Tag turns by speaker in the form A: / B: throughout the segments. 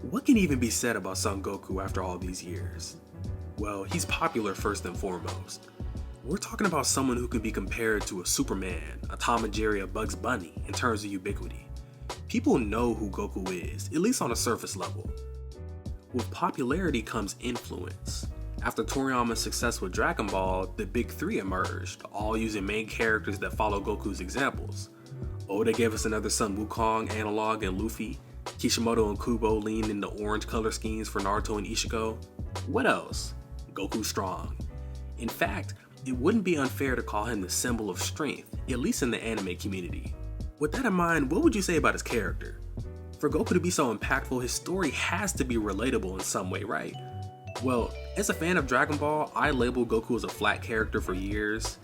A: What can even be said about Son Goku after all these years? Well, he's popular first and foremost. We're talking about someone who can be compared to a Superman, a Tom and Jerry, a Bugs Bunny in terms of ubiquity. People know who Goku is, at least on a surface level. With popularity comes influence. After Toriyama's success with Dragon Ball, the Big Three emerged, all using main characters that follow Goku's examples. Oda gave us another Sun Wukong analog in Luffy. Kishimoto and Kubo leaned into orange color schemes for Naruto and Ichigo. What else? Goku strong. In fact, it wouldn't be unfair to call him the symbol of strength, at least in the anime community. With that in mind, what would you say about his character? For Goku to be so impactful, his story has to be relatable in some way, right? Well, as a fan of Dragon Ball, I labeled Goku as a flat character for years.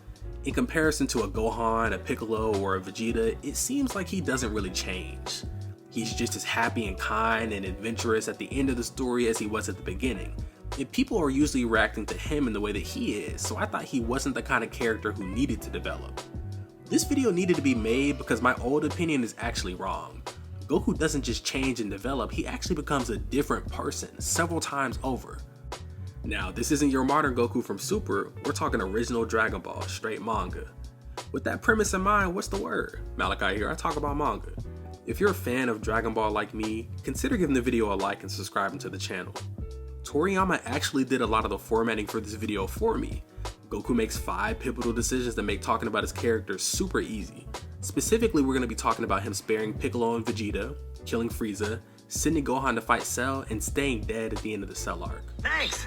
A: In comparison to a Gohan, a Piccolo, or a Vegeta, it seems like he doesn't really change. He's just as happy and kind and adventurous at the end of the story as he was at the beginning. And people are usually reacting to him in the way that he is, so I thought he wasn't the kind of character who needed to develop. This video needed to be made because my old opinion is actually wrong. Goku doesn't just change and develop, he actually becomes a different person several times over. Now, this isn't your modern Goku from Super, we're talking original Dragon Ball, straight manga. With that premise in mind, what's the word? Malachi here, I talk about manga. If you're a fan of Dragon Ball like me, consider giving the video a like and subscribing to the channel. Toriyama actually did a lot of the formatting for this video for me. Goku makes 5 pivotal decisions that make talking about his character super easy. Specifically, we're going to be talking about him sparing Piccolo and Vegeta, killing Freeza, sending Gohan to fight Cell, and staying dead at the end of the Cell arc.
B: Thanks!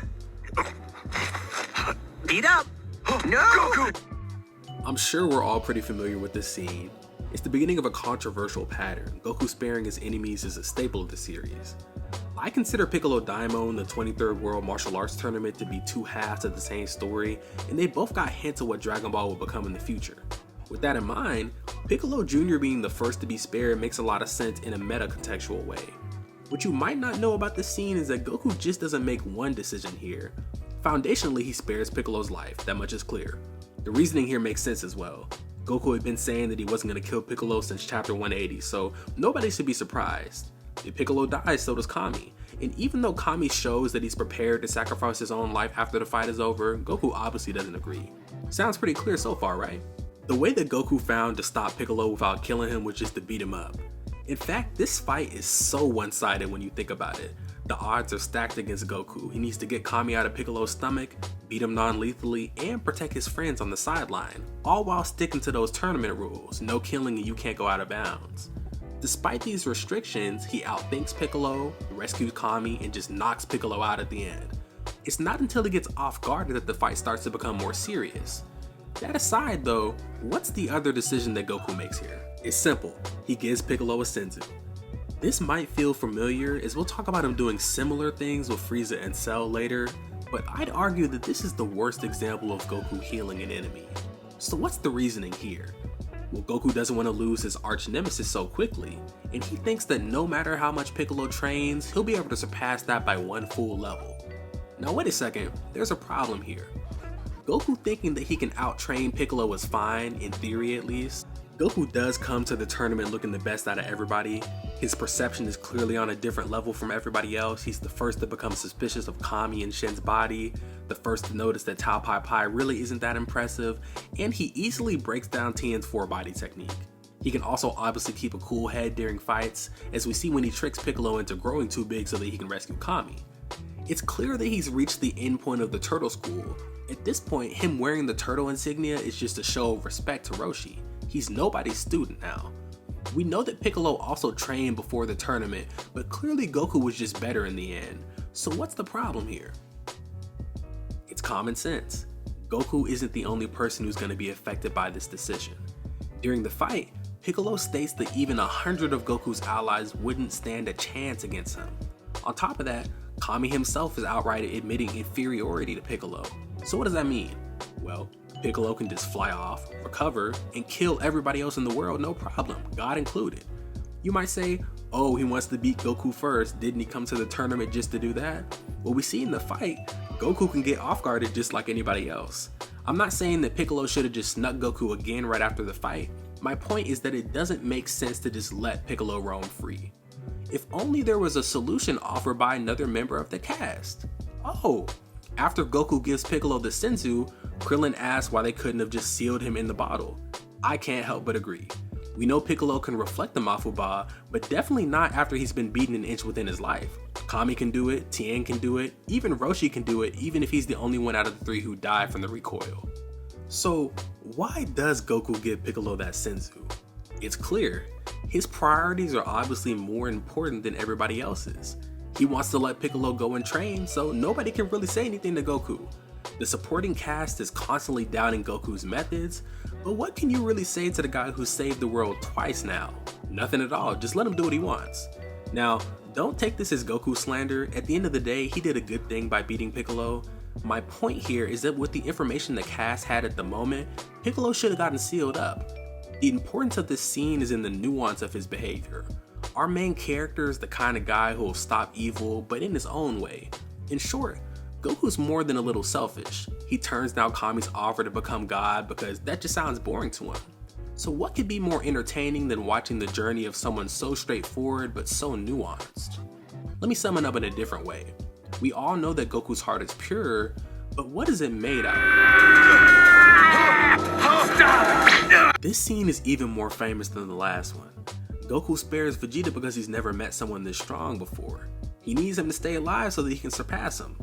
B: Beat up! No! Goku!
A: I'm sure we're all pretty familiar with this scene. It's the beginning of a controversial pattern. Goku sparing his enemies is a staple of the series. I consider Piccolo Daimon the 23rd World Martial Arts Tournament to be 2 halves of the same story, and they both got hints of what Dragon Ball will become in the future. With that in mind, Piccolo Jr. being the first to be spared makes a lot of sense in a meta-contextual way. What you might not know about this scene is that Goku just doesn't make one decision here. Foundationally, he spares Piccolo's life, that much is clear. The reasoning here makes sense as well. Goku had been saying that he wasn't going to kill Piccolo since chapter 180, so nobody should be surprised. If Piccolo dies, so does Kami. And even though Kami shows that he's prepared to sacrifice his own life after the fight is over, Goku obviously doesn't agree. Sounds pretty clear so far, right? The way that Goku found to stop Piccolo without killing him was just to beat him up. In fact, this fight is so one-sided when you think about it. The odds are stacked against Goku. He needs to get Kami out of Piccolo's stomach, beat him non-lethally, and protect his friends on the sideline, all while sticking to those tournament rules, no killing and you can't go out of bounds. Despite these restrictions, he outthinks Piccolo, rescues Kami, and just knocks Piccolo out at the end. It's not until he gets off guard that the fight starts to become more serious. That aside though, what's the other decision that Goku makes here? It's simple, he gives Piccolo a senzu. This might feel familiar as we'll talk about him doing similar things with Freeza and Cell later, but I'd argue that this is the worst example of Goku healing an enemy. So what's the reasoning here? Well, Goku doesn't want to lose his arch nemesis so quickly, and he thinks that no matter how much Piccolo trains, he'll be able to surpass that by one full level. Now wait a second, there's a problem here. Goku thinking that he can out-train Piccolo is fine, in theory at least. Goku does come to the tournament looking the best out of everybody. His perception is clearly on a different level from everybody else. He's the first to become suspicious of Kami and Shen's body, the first to notice that Tao Pai Pai really isn't that impressive, and he easily breaks down Tien's 4-body technique. He can also obviously keep a cool head during fights, as we see when he tricks Piccolo into growing too big so that he can rescue Kami. It's clear that he's reached the end point of the Turtle School. At this point, him wearing the turtle insignia is just a show of respect to Roshi. He's nobody's student now. We know that Piccolo also trained before the tournament, but clearly Goku was just better in the end. So what's the problem here? It's common sense. Goku isn't the only person who's going to be affected by this decision. During the fight, Piccolo states that even 100 of Goku's allies wouldn't stand a chance against him. On top of that, Kami himself is outright admitting inferiority to Piccolo. So what does that mean? Well, Piccolo can just fly off, recover, and kill everybody else in the world no problem, God included. You might say, oh, he wants to beat Goku first, didn't he come to the tournament just to do that? Well, we see in the fight, Goku can get off guarded just like anybody else. I'm not saying that Piccolo should have just snuck Goku again right after the fight. My point is that it doesn't make sense to just let Piccolo roam free. If only there was a solution offered by another member of the cast. Oh, after Goku gives Piccolo the Senzu, Krillin asks why they couldn't have just sealed him in the bottle. I can't help but agree. We know Piccolo can reflect the Mafuba, but definitely not after he's been beaten an inch within his life. Kami can do it, Tien can do it, even Roshi can do it, even if he's the only one out of the three who died from the recoil. So why does Goku give Piccolo that Senzu? It's clear. His priorities are obviously more important than everybody else's. He wants to let Piccolo go and train, so nobody can really say anything to Goku. The supporting cast is constantly doubting Goku's methods, but what can you really say to the guy who saved the world twice now? Nothing at all, just let him do what he wants. Now, don't take this as Goku slander. At the end of the day, he did a good thing by beating Piccolo. My point here is that with the information the cast had at the moment, Piccolo should have gotten sealed up. The importance of this scene is in the nuance of his behavior. Our main character is the kind of guy who will stop evil, but in his own way. In short, Goku's more than a little selfish. He turns down Kami's offer to become God because that just sounds boring to him. So what could be more entertaining than watching the journey of someone so straightforward but so nuanced? Let me sum it up in a different way. We all know that Goku's heart is pure, but what is it made out of? This scene is even more famous than the last one. Goku spares Vegeta because he's never met someone this strong before. He needs him to stay alive so that he can surpass him.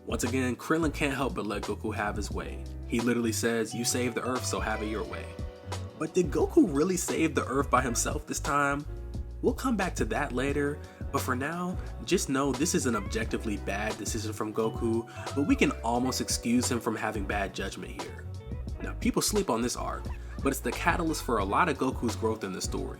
A: Once again, Krillin can't help but let Goku have his way. He literally says, "You saved the Earth, so have it your way." But did Goku really save the Earth by himself this time? We'll come back to that later, but for now, just know this is an objectively bad decision from Goku, but we can almost excuse him from having bad judgment here. Now, people sleep on this arc, but it's the catalyst for a lot of Goku's growth in the story.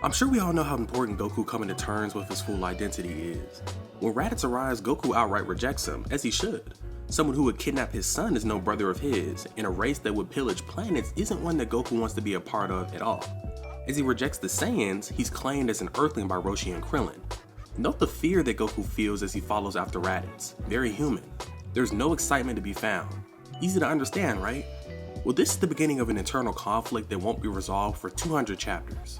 A: I'm sure we all know how important Goku coming to terms with his full identity is. When Raditz arrives, Goku outright rejects him, as he should. Someone who would kidnap his son is no brother of his, and a race that would pillage planets isn't one that Goku wants to be a part of at all. As he rejects the Saiyans, he's claimed as an Earthling by Roshi and Krillin. Note the fear that Goku feels as he follows after Raditz. Very human. There's no excitement to be found. Easy to understand, right? Well, this is the beginning of an internal conflict that won't be resolved for 200 chapters.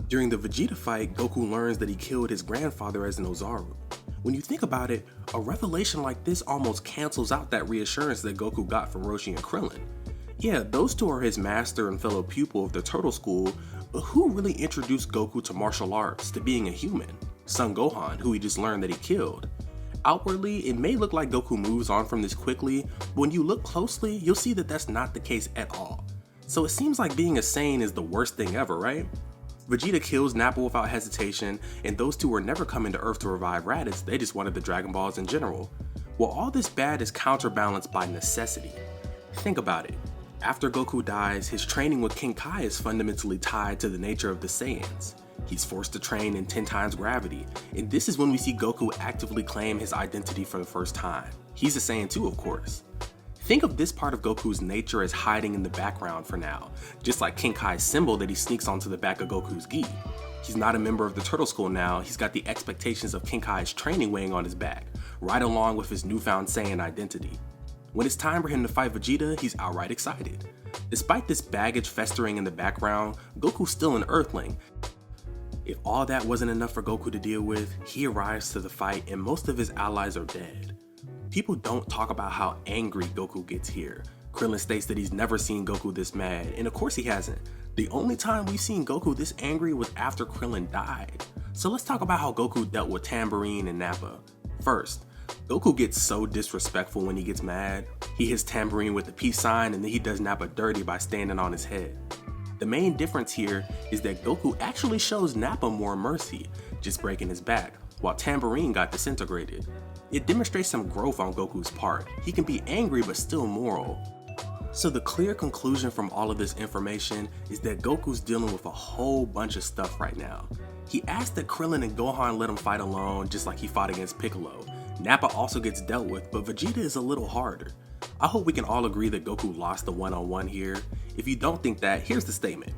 A: During the Vegeta fight, Goku learns that he killed his grandfather as an Ozaru. When you think about it, a revelation like this almost cancels out that reassurance that Goku got from Roshi and Krillin. Yeah, those two are his master and fellow pupil of the Turtle School, but who really introduced Goku to martial arts, to being a human? Son Gohan, who he just learned that he killed. Outwardly, it may look like Goku moves on from this quickly, but when you look closely, you'll see that that's not the case at all. So it seems like being a Saiyan is the worst thing ever, right? Vegeta kills Nappa without hesitation, and those two were never coming to Earth to revive Raditz, they just wanted the Dragon Balls in general. Well, all this bad is counterbalanced by necessity. Think about it. After Goku dies, his training with King Kai is fundamentally tied to the nature of the Saiyans. He's forced to train in 10 times gravity, and this is when we see Goku actively claim his identity for the first time. He's a Saiyan too, of course. Think of this part of Goku's nature as hiding in the background for now, just like King Kai's symbol that he sneaks onto the back of Goku's gi. He's not a member of the Turtle School now, he's got the expectations of King Kai's training weighing on his back, right along with his newfound Saiyan identity. When it's time for him to fight Vegeta, he's outright excited. Despite this baggage festering in the background, Goku's still an Earthling. If all that wasn't enough for Goku to deal with, he arrives to the fight and most of his allies are dead. People don't talk about how angry Goku gets here. Krillin states that he's never seen Goku this mad, and of course he hasn't. The only time we've seen Goku this angry was after Krillin died. So let's talk about how Goku dealt with Tambourine and Nappa. First, Goku gets so disrespectful when he gets mad. He hits Tambourine with the peace sign and then he does Nappa dirty by standing on his head. The main difference here is that Goku actually shows Nappa more mercy, just breaking his back, while Tambourine got disintegrated. It demonstrates some growth on Goku's part. He can be angry but still moral. So the clear conclusion from all of this information is that Goku's dealing with a whole bunch of stuff right now. He asked that Krillin and Gohan let him fight alone just like he fought against Piccolo. Nappa also gets dealt with, but Vegeta is a little harder. I hope we can all agree that Goku lost the one-on-one here. If you don't think that, here's the statement.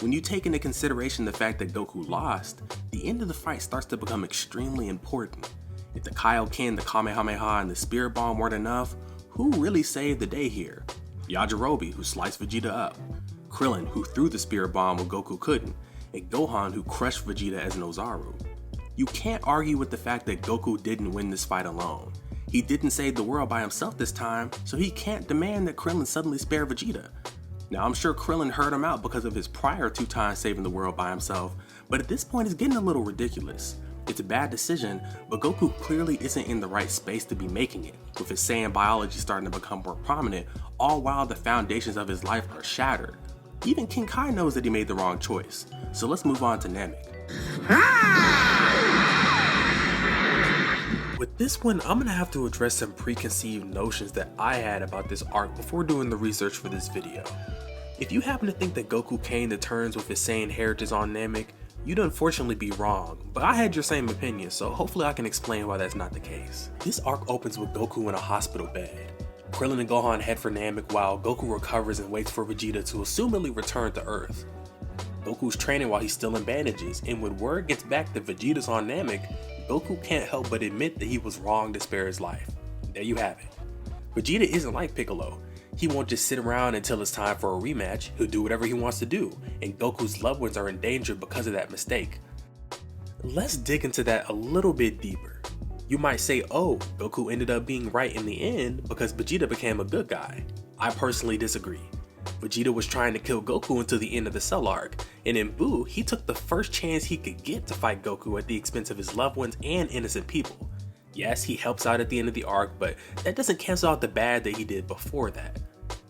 A: When you take into consideration the fact that Goku lost, the end of the fight starts to become extremely important. If the Kaioken, the Kamehameha, and the Spirit Bomb weren't enough, who really saved the day here? Yajirobe, who sliced Vegeta up, Krillin, who threw the Spirit Bomb when Goku couldn't, and Gohan, who crushed Vegeta as an Ozaru. You can't argue with the fact that Goku didn't win this fight alone. He didn't save the world by himself this time, so he can't demand that Krillin suddenly spare Vegeta. Now I'm sure Krillin heard him out because of his prior 2 times saving the world by himself, but at this point it's getting a little ridiculous. It's a bad decision, but Goku clearly isn't in the right space to be making it, with his Saiyan biology starting to become more prominent, all while the foundations of his life are shattered. Even King Kai knows that he made the wrong choice, so let's move on to Namek. With this one, I'm gonna have to address some preconceived notions that I had about this arc before doing the research for this video. If you happen to think that Goku came to terms with his Saiyan heritage on Namek, you'd unfortunately be wrong, but I had your same opinion, so hopefully I can explain why that's not the case. This arc opens with Goku in a hospital bed. Krillin and Gohan head for Namek while Goku recovers and waits for Vegeta to assumedly return to Earth. Goku's training while he's still in bandages, and when word gets back that Vegeta's on Namek, Goku can't help but admit that he was wrong to spare his life. There you have it. Vegeta isn't like Piccolo. He won't just sit around until it's time for a rematch. He'll do whatever he wants to do, and Goku's loved ones are in danger because of that mistake. Let's dig into that a little bit deeper. You might say, oh, Goku ended up being right in the end because Vegeta became a good guy. I personally disagree. Vegeta was trying to kill Goku until the end of the Cell arc, and in Buu, he took the first chance he could get to fight Goku at the expense of his loved ones and innocent people. Yes, he helps out at the end of the arc, but that doesn't cancel out the bad that he did before that.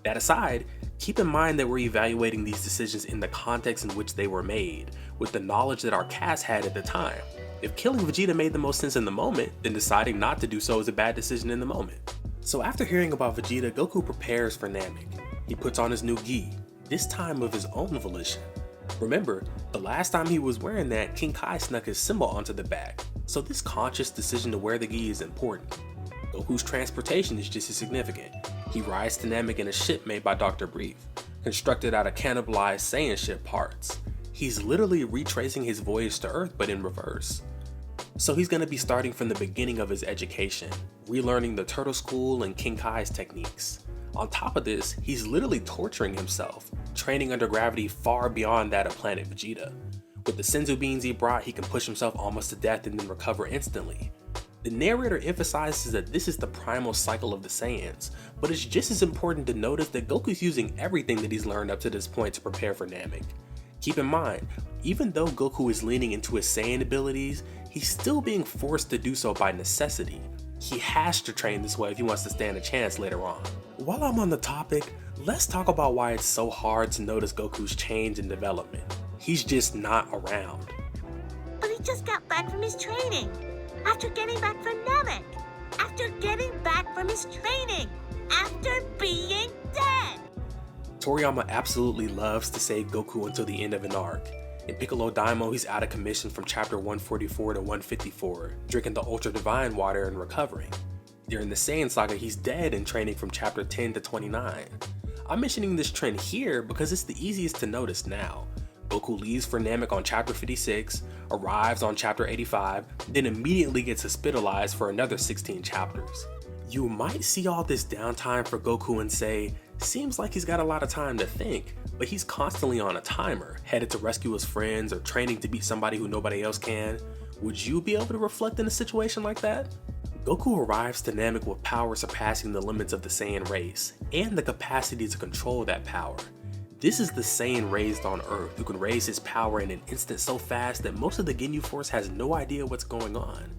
A: That aside, keep in mind that we're evaluating these decisions in the context in which they were made, with the knowledge that our cast had at the time. If killing Vegeta made the most sense in the moment, then deciding not to do so is a bad decision in the moment. So after hearing about Vegeta, Goku prepares for Namek. He puts on his new gi, this time of his own volition. Remember, the last time he was wearing that, King Kai snuck his symbol onto the back, so this conscious decision to wear the gi is important. Goku's transportation is just as significant. He rides to Namek in a ship made by Dr. Brief, constructed out of cannibalized Saiyan ship parts. He's literally retracing his voyage to Earth but in reverse. So he's going to be starting from the beginning of his education, relearning the Turtle School and King Kai's techniques. On top of this, he's literally torturing himself, training under gravity far beyond that of planet Vegeta. With the Senzu beans he brought, he can push himself almost to death and then recover instantly. The narrator emphasizes that this is the primal cycle of the Saiyans, but it's just as important to notice that Goku's using everything that he's learned up to this point to prepare for Namek. Keep in mind, even though Goku is leaning into his Saiyan abilities, he's still being forced to do so by necessity. He has to train this way if he wants to stand a chance later on. While I'm on the topic, let's talk about why it's so hard to notice Goku's change and development. He's just not around.
C: But he just got back from his training. After getting back from Namek. After getting back from his training. After being dead.
A: Toriyama absolutely loves to save Goku until the end of an arc. In Piccolo Daimon, he's out of commission from chapter 144 to 154, drinking the Ultra Divine water and recovering. During the Saiyan Saga, he's dead and training from chapter 10 to 29. I'm mentioning this trend here because it's the easiest to notice now. Goku leaves for Namek on chapter 56, arrives on chapter 85, then immediately gets hospitalized for another 16 chapters. You might see all this downtime for Goku and say, seems like he's got a lot of time to think, but he's constantly on a timer, headed to rescue his friends or training to beat somebody who nobody else can. Would you be able to reflect in a situation like that? Goku arrives to Namek with power surpassing the limits of the Saiyan race, and the capacity to control that power. This is the Saiyan raised on Earth who can raise his power in an instant so fast that most of the Ginyu Force has no idea what's going on.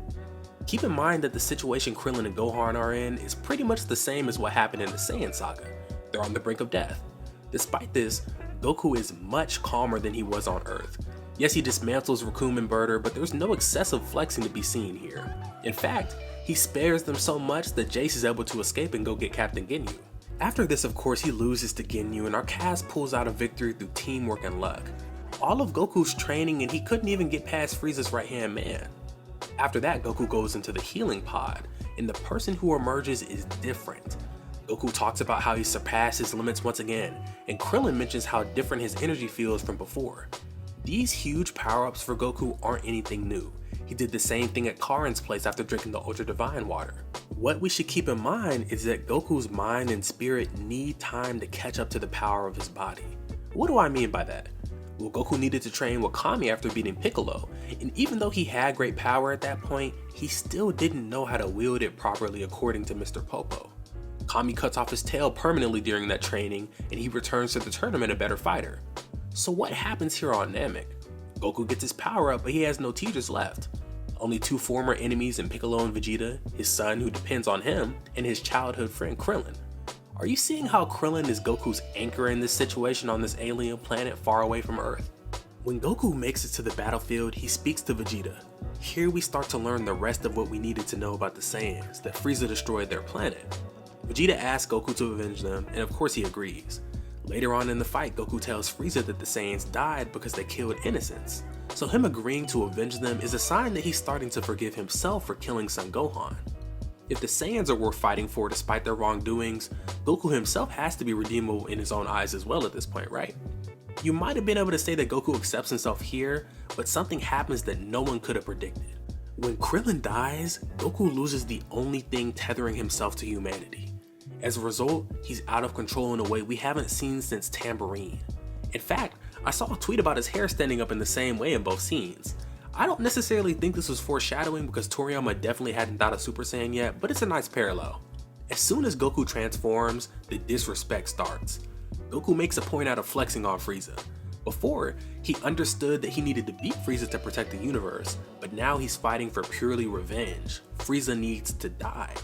A: Keep in mind that the situation Krillin and Gohan are in is pretty much the same as what happened in the Saiyan Saga. They're on the brink of death. Despite this, Goku is much calmer than he was on Earth. Yes, he dismantles Raccoon and Birder, but there's no excessive flexing to be seen here. In fact, he spares them so much that Jace is able to escape and go get Captain Ginyu. After this, of course, he loses to Ginyu and our cast pulls out a victory through teamwork and luck. All of Goku's training and he couldn't even get past Frieza's right-hand man. After that, Goku goes into the healing pod, and the person who emerges is different. Goku talks about how he surpassed his limits once again, and Krillin mentions how different his energy feels from before. These huge power-ups for Goku aren't anything new. He did the same thing at Karin's place after drinking the Ultra Divine water. What we should keep in mind is that Goku's mind and spirit need time to catch up to the power of his body. What do I mean by that? Well, Goku needed to train with Kami after beating Piccolo, and even though he had great power at that point, he still didn't know how to wield it properly according to Mr. Popo. Kami cuts off his tail permanently during that training, and he returns to the tournament a better fighter. So what happens here on Namek? Goku gets his power up, but he has no teachers left. Only two former enemies in Piccolo and Vegeta, his son who depends on him, and his childhood friend Krillin. Are you seeing how Krillin is Goku's anchor in this situation on this alien planet far away from Earth? When Goku makes it to the battlefield, he speaks to Vegeta. Here we start to learn the rest of what we needed to know about the Saiyans, that Freeza destroyed their planet. Vegeta asks Goku to avenge them, and of course he agrees. Later on in the fight, Goku tells Freeza that the Saiyans died because they killed innocents. So him agreeing to avenge them is a sign that he's starting to forgive himself for killing Son Gohan. If the Saiyans are worth fighting for despite their wrongdoings, Goku himself has to be redeemable in his own eyes as well at this point, right? You might have been able to say that Goku accepts himself here, but something happens that no one could have predicted. When Krillin dies, Goku loses the only thing tethering himself to humanity. As a result, he's out of control in a way we haven't seen since Tambourine. In fact, I saw a tweet about his hair standing up in the same way in both scenes. I don't necessarily think this was foreshadowing because Toriyama definitely hadn't thought of Super Saiyan yet, but it's a nice parallel. As soon as Goku transforms, the disrespect starts. Goku makes a point out of flexing on Freeza. Before, he understood that he needed to beat Freeza to protect the universe, but now he's fighting for purely revenge. Freeza needs to die.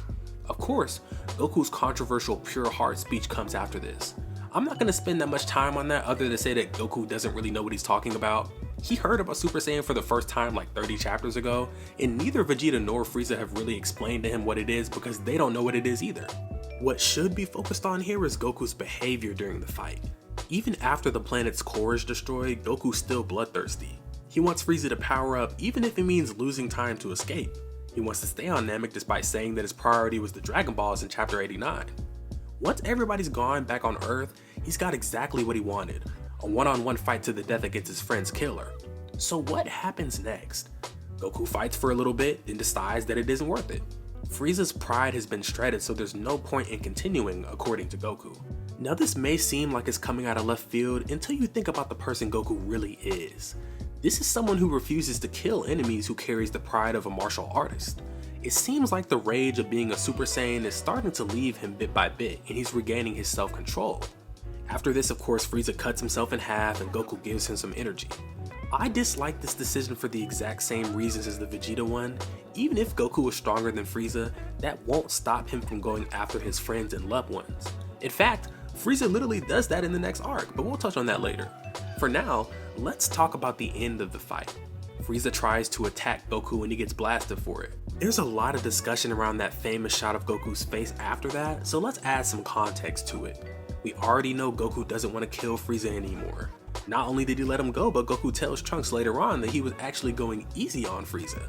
A: Of course, Goku's controversial pure heart speech comes after this. I'm not going to spend that much time on that other than to say that Goku doesn't really know what he's talking about. He heard about Super Saiyan for the first time like 30 chapters ago, and neither Vegeta nor Frieza have really explained to him what it is because they don't know what it is either. What should be focused on here is Goku's behavior during the fight. Even after the planet's core is destroyed, Goku's still bloodthirsty. He wants Frieza to power up even if it means losing time to escape. He wants to stay on Namek despite saying that his priority was the Dragon Balls in chapter 89. Once everybody's gone back on Earth, he's got exactly what he wanted, a one-on-one fight to the death against his friend's killer. So what happens next? Goku fights for a little bit, then decides that it isn't worth it. Frieza's pride has been shredded, so there's no point in continuing, according to Goku. Now this may seem like it's coming out of left field until you think about the person Goku really is. This is someone who refuses to kill enemies who carries the pride of a martial artist. It seems like the rage of being a Super Saiyan is starting to leave him bit by bit, and he's regaining his self-control. After this, of course, Frieza cuts himself in half and Goku gives him some energy. I dislike this decision for the exact same reasons as the Vegeta one. Even if Goku is stronger than Frieza, that won't stop him from going after his friends and loved ones. In fact, Frieza literally does that in the next arc, but we'll touch on that later. For now, let's talk about the end of the fight. Frieza tries to attack Goku and he gets blasted for it. There's a lot of discussion around that famous shot of Goku's face after that, so let's add some context to it. We already know Goku doesn't want to kill Frieza anymore. Not only did he let him go, but Goku tells Trunks later on that he was actually going easy on Frieza.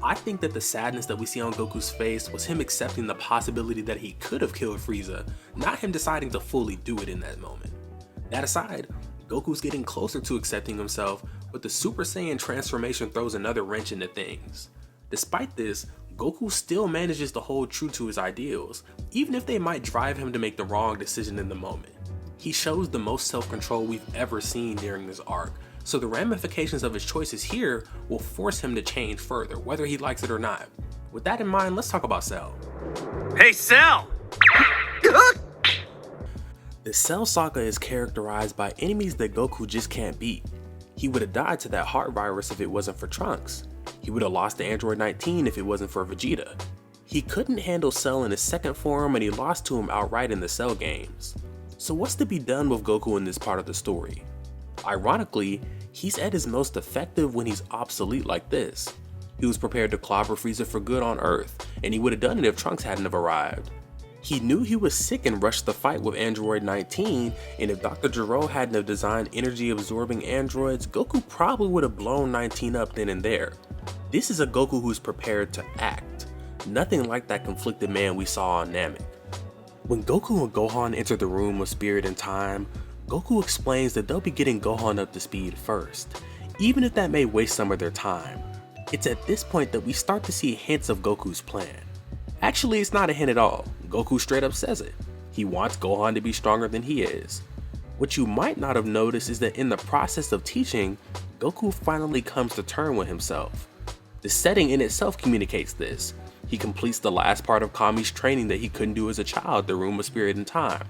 A: I think that the sadness that we see on Goku's face was him accepting the possibility that he could have killed Frieza, not him deciding to fully do it in that moment. That aside, Goku's getting closer to accepting himself, but the Super Saiyan transformation throws another wrench into things. Despite this, Goku still manages to hold true to his ideals, even if they might drive him to make the wrong decision in the moment. He shows the most self-control we've ever seen during this arc, so the ramifications of his choices here will force him to change further, whether he likes it or not. With that in mind, let's talk about Cell.
B: Hey, Cell!
A: The Cell saga is characterized by enemies that Goku just can't beat. He would have died to that heart virus if it wasn't for Trunks. He would have lost to Android 19 if it wasn't for Vegeta. He couldn't handle Cell in his second form and he lost to him outright in the Cell games. So what's to be done with Goku in this part of the story? Ironically, he's at his most effective when he's obsolete like this. He was prepared to clobber Frieza for good on Earth, and he would have done it if Trunks hadn't have arrived. He knew he was sick and rushed the fight with Android 19, and if Dr. Gero hadn't have designed energy-absorbing androids, Goku probably would have blown 19 up then and there. This is a Goku who's prepared to act, nothing like that conflicted man we saw on Namek. When Goku and Gohan enter the room of Spirit and Time, Goku explains that they'll be getting Gohan up to speed first, even if that may waste some of their time. It's at this point that we start to see hints of Goku's plan. Actually, it's not a hint at all. Goku straight up says it. He wants Gohan to be stronger than he is. What you might not have noticed is that in the process of teaching, Goku finally comes to terms with himself. The setting in itself communicates this. He completes the last part of Kami's training that he couldn't do as a child, the Room of Spirit and Time.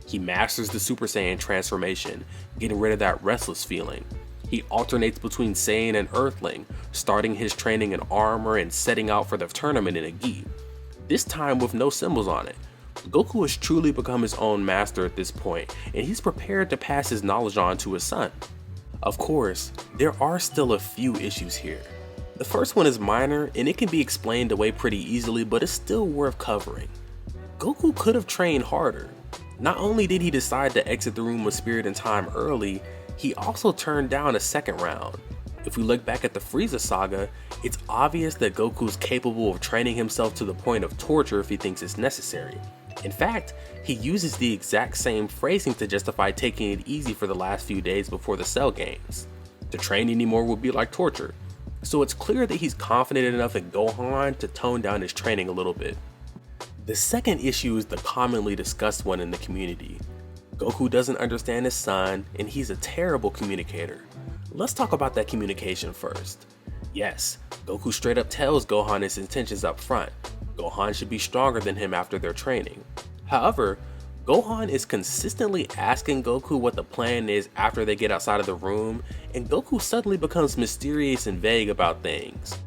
A: He masters the Super Saiyan transformation, getting rid of that restless feeling. He alternates between Saiyan and Earthling, starting his training in armor and setting out for the tournament in a gi. This time with no symbols on it. Goku has truly become his own master at this point, and he's prepared to pass his knowledge on to his son. Of course, there are still a few issues here. The first one is minor, and it can be explained away pretty easily, but it's still worth covering. Goku could have trained harder. Not only did he decide to exit the Room of Spirit and Time early, he also turned down a second round. If we look back at the Freeza saga, it's obvious that Goku's capable of training himself to the point of torture if he thinks it's necessary. In fact, he uses the exact same phrasing to justify taking it easy for the last few days before the Cell games. To train anymore would be like torture. So it's clear that he's confident enough in Gohan to tone down his training a little bit. The second issue is the commonly discussed one in the community. Goku doesn't understand his son, and he's a terrible communicator. Let's talk about that communication first. Yes, Goku straight up tells Gohan his intentions up front. Gohan should be stronger than him after their training. However, Gohan is consistently asking Goku what the plan is after they get outside of the room, and Goku suddenly becomes mysterious and vague about things.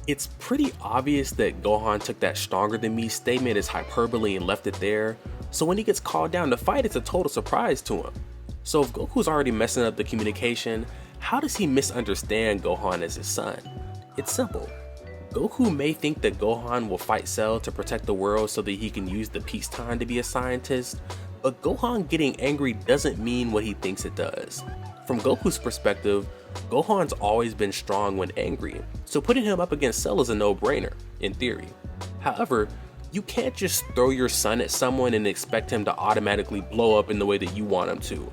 A: It's pretty obvious that Gohan took that stronger than me statement as hyperbole and left it there, so when he gets called down to fight, it's a total surprise to him. So if Goku's already messing up the communication, how does he misunderstand Gohan as his son? It's simple. Goku may think that Gohan will fight Cell to protect the world so that he can use the peacetime to be a scientist, but Gohan getting angry doesn't mean what he thinks it does. From Goku's perspective, Gohan's always been strong when angry, so putting him up against Cell is a no-brainer, in theory. However, you can't just throw your son at someone and expect him to automatically blow up in the way that you want him to.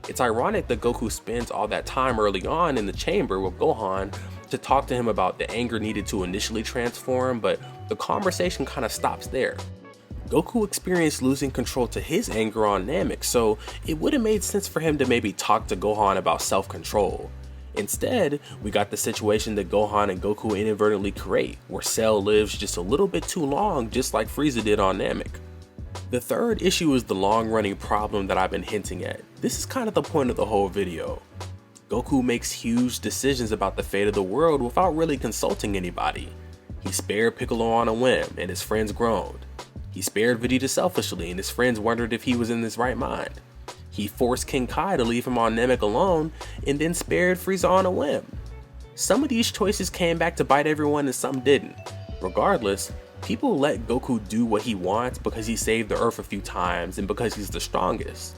A: It's ironic that Goku spends all that time early on in the chamber with Gohan to talk to him about the anger needed to initially transform, but the conversation kind of stops there. Goku experienced losing control to his anger on Namek, so it would have made sense for him to maybe talk to Gohan about self-control. Instead, we got the situation that Gohan and Goku inadvertently create, where Cell lives just a little bit too long, just like Frieza did on Namek. The third issue is the long-running problem that I've been hinting at. This is kind of the point of the whole video. Goku makes huge decisions about the fate of the world without really consulting anybody. He spared Piccolo on a whim, and his friends groaned. He spared Vegeta selfishly, and his friends wondered if he was in his right mind. He forced King Kai to leave him on Namek alone, and then spared Frieza on a whim. Some of these choices came back to bite everyone and some didn't. Regardless, people let Goku do what he wants because he saved the Earth a few times and because he's the strongest.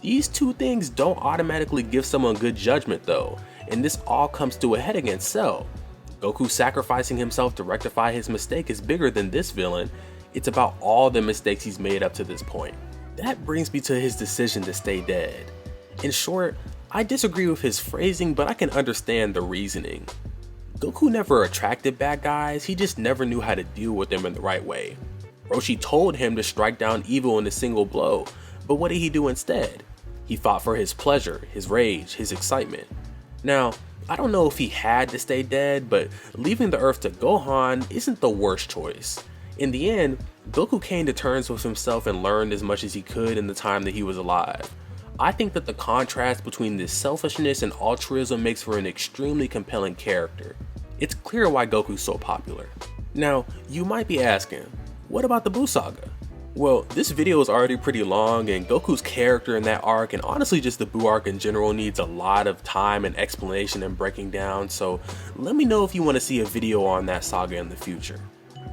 A: These two things don't automatically give someone good judgment though, and this all comes to a head against Cell. Goku sacrificing himself to rectify his mistake is bigger than this villain. It's about all the mistakes he's made up to this point. That brings me to his decision to stay dead. In short, I disagree with his phrasing, but I can understand the reasoning. Goku never attracted bad guys, he just never knew how to deal with them in the right way. Roshi told him to strike down evil in a single blow, but what did he do instead? He fought for his pleasure, his rage, his excitement. Now, I don't know if he had to stay dead, but leaving the Earth to Gohan isn't the worst choice. In the end, Goku came to terms with himself and learned as much as he could in the time that he was alive. I think that the contrast between this selfishness and altruism makes for an extremely compelling character. It's clear why Goku's so popular. Now, you might be asking, what about the Buu Saga? Well, this video is already pretty long, and Goku's character in that arc, and honestly just the Buu arc in general, needs a lot of time and explanation and breaking down, so let me know if you want to see a video on that saga in the future.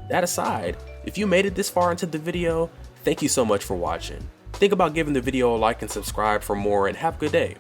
A: That aside, if you made it this far into the video, thank you so much for watching. Think about giving the video a like and subscribe for more, and have a good day.